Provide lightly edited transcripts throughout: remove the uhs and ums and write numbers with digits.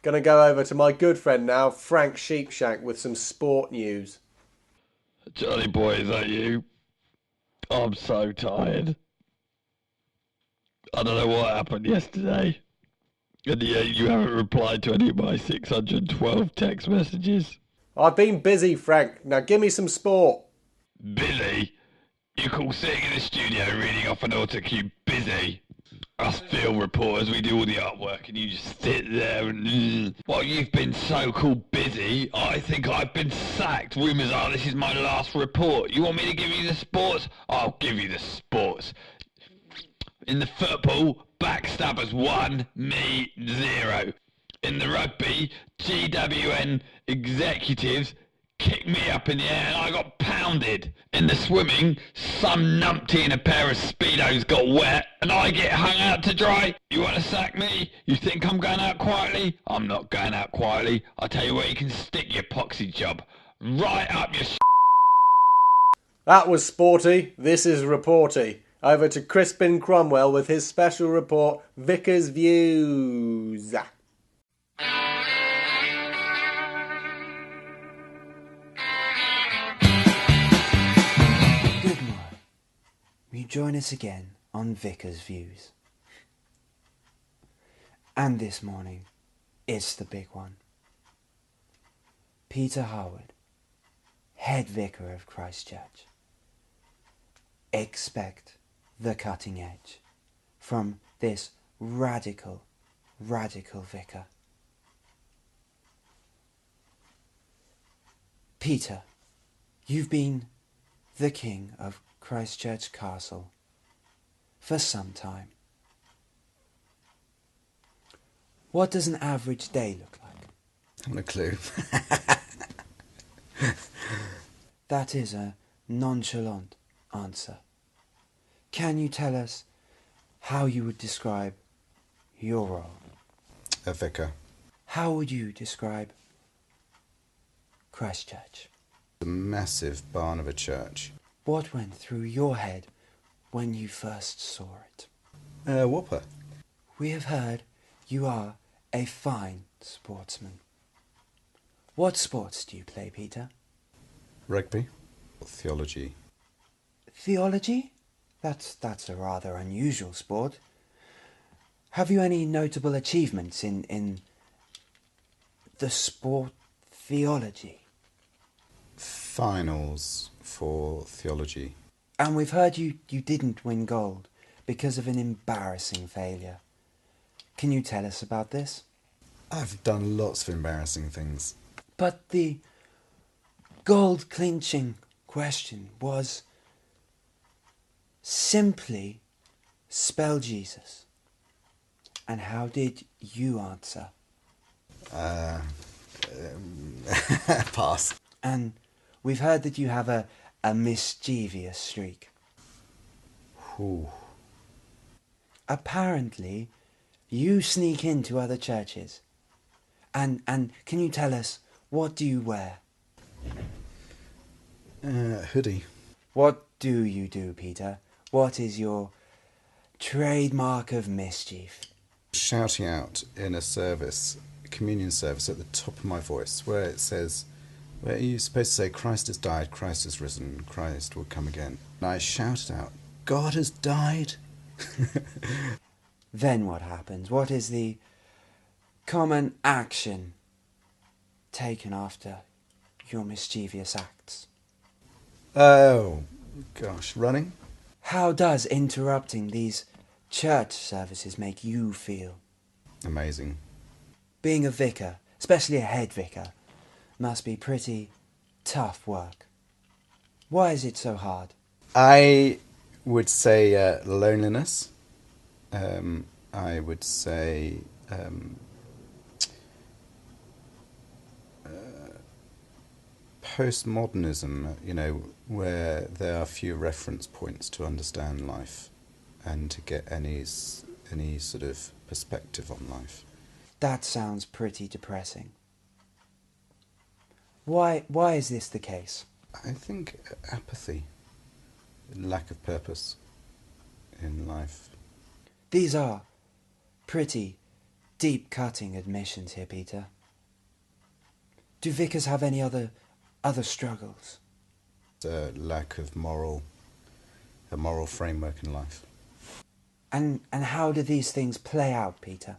Gonna go over to my good friend now, Frank Sheepshank, with some sport news. Johnny boy, is that you? I'm so tired. I don't know what happened yesterday. And yet you haven't replied to any of my 612 text messages. I've been busy, Frank. Now give me some sport. Busy? You call sitting in the studio reading off an autocue busy? Us field reporters, we do all the artwork and you just sit there and... While you've been so-called busy, I think I've been sacked. Rumours are this is my last report. You want me to give you the sports? I'll give you the sports. In the football, backstabbers 1, me 0. In the rugby, GWN executives kicked me up in the air and I got pounded. In the swimming, some numpty in a pair of Speedos got wet and I get hung out to dry. You want to sack me? You think I'm going out quietly? I'm not going out quietly. I'll tell you where you can stick your poxy job. Right up your That was sporty. This is reporty. Over to Crispin Cromwell with his special report, Vicar's Views. Good morning. Will you join us again on Vicar's Views? And this morning, it's the big one. Peter Howard, head vicar of Christchurch. Expect the cutting edge from this radical vicar. Peter, you've been the king of Christchurch Castle for some time. What does an average day look like? I haven't a clue. That is a nonchalant answer. Can you tell us how you would describe your role? A vicar. How would you describe Christchurch? A massive barn of a church. What went through your head when you first saw it? A whopper. We have heard you are a fine sportsman. What sports do you play, Peter? Rugby. Theology. Theology? That's a rather unusual sport. Have you any notable achievements in the sport theology? Finals for theology. And we've heard you didn't win gold because of an embarrassing failure. Can you tell us about this? I've done lots of embarrassing things. But the gold clinching question was simply spell Jesus. And how did you answer? Pass. And we've heard that you have a mischievous streak. Ooh. Apparently, you sneak into other churches. And can you tell us, what do you wear? Hoodie. What do you do, Peter? What is your trademark of mischief? Shouting out in a service, a communion service, at the top of my voice, where it says, where you're supposed to say, Christ has died, Christ has risen, Christ will come again. And I shouted out, God has died. Then what happens? What is the common action taken after your mischievous acts? Oh, gosh, running? How does interrupting these church services make you feel? Amazing. Being a vicar, especially a head vicar, must be pretty tough work. Why is it so hard? I would say loneliness. I would say postmodernism, where there are few reference points to understand life and to get any sort of perspective on life. That sounds pretty depressing. Why is this the case? I think apathy, lack of purpose in life. These are pretty deep-cutting admissions here, Peter. Do vicars have any other struggles? The lack of a moral framework in life. And how do these things play out, Peter?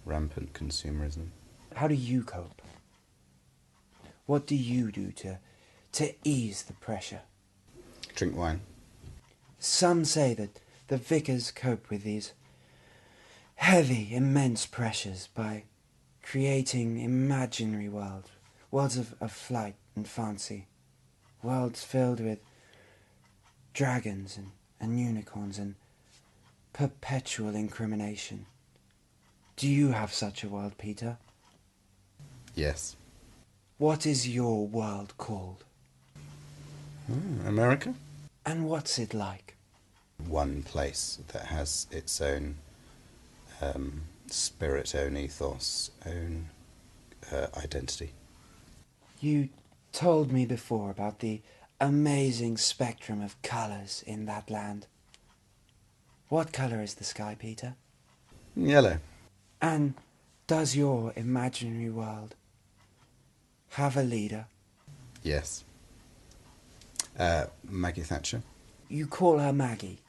Rampant consumerism. How do you cope? What do you do to ease the pressure? Drink wine. Some say that the vicars cope with these heavy, immense pressures by creating imaginary worlds of flight and fancy, worlds filled with dragons and unicorns and perpetual incrimination. Do you have such a world, Peter? Yes. What is your world called? America? And what's it like? One place that has its own spirit, own ethos, own identity. You told me before about the amazing spectrum of colours in that land. What colour is the sky, Peter? Yellow. And does your imaginary world have a leader? Yes. Maggie Thatcher. You call her Maggie.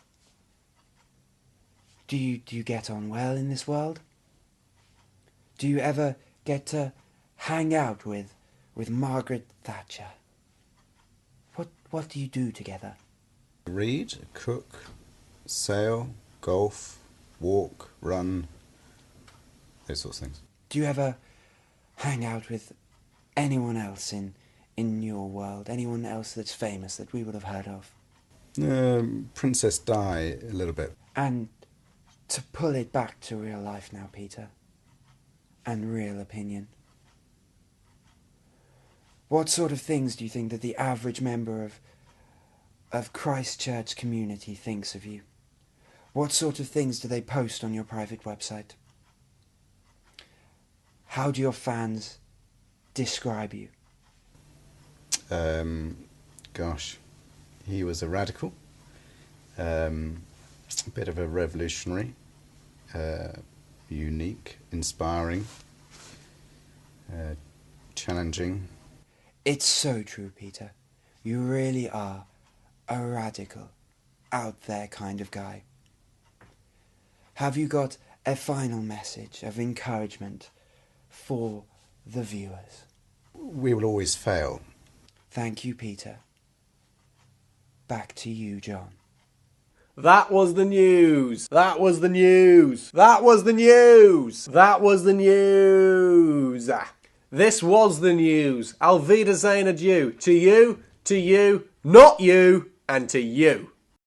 Do you get on well in this world? Do you ever get to hang out with Margaret Thatcher? What do you do together? Read, cook, sail, golf, walk, run, those sorts of things. Do you ever hang out with anyone else in your world? Anyone else that's famous that we would have heard of? Princess Di, a little bit. And to pull it back to real life now, Peter, and real opinion. What sort of things do you think that the average member of Christchurch community thinks of you? What sort of things do they post on your private website? How do your fans describe you? Gosh, he was a radical, a bit of a revolutionary, unique, inspiring, challenging. It's so true, Peter. You really are a radical, out there kind of guy. Have you got a final message of encouragement for the viewers? We will always fail. Thank you, Peter. Back to you, John. That was the news. That was the news. That was the news. That was the news. This was the news. Alvida saying adieu to you, not you, and to you.